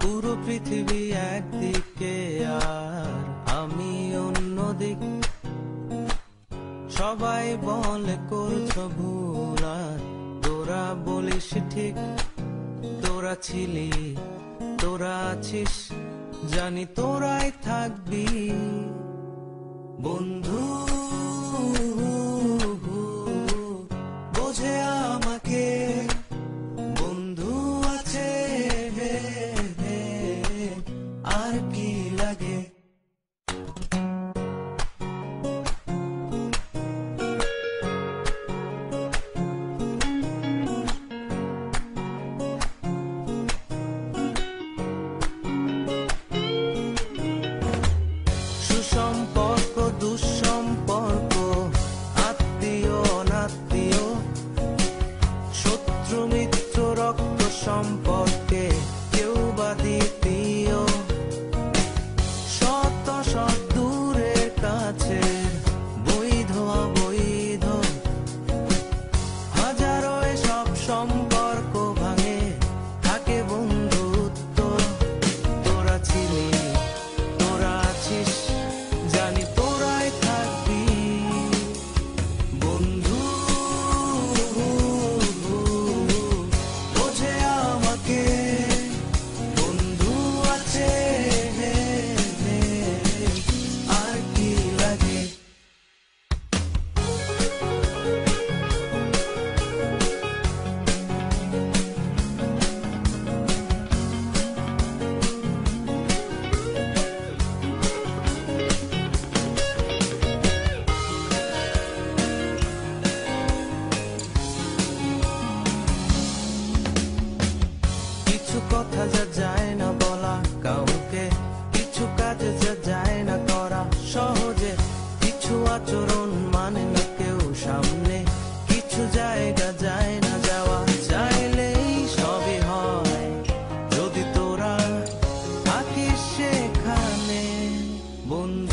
পুরো পৃথিবী একদিকে আর আমি অন্যদিক। সবাই বলে করছো ভুল আর তোরা বলিস ঠিক। তোরা ছিলি, তোরা আছিস, জানি তোরাই থাকবি বন্ধু। বোঝে আমাকে বন্ধু আছে, আর কি লাগে। সুসম্পর্ক দুঃসম্পর্ক, আত্মীয় অনাত্মীয়, শত্রু মিত্র রক্ত সম্পর্কে কেউ বা দ্বিতীয়। শত শত দূরের কাছে, বৈধ অবৈধ, হাজারো এসব সম্পর্ক ভাঙে, থাকে বন্ধুত্ব। তোরা ছিলি, তোরা আছিস, জানি তোরাই থাকবি বন্ধু। বোঝে আমাকে বন্ধু আছে, আর কি লাগে। কিছু কথা যা যায় না বলা কাউকে, কিছু কাজে যা যায় না করা সহজে, কিছু আচরণ মানে না কেউ সামনে, কিছু জায়গা যায় না যাওয়া, চাইলেই সবই হয় যদি তোরা থাকিস সেখানে বন্ধু।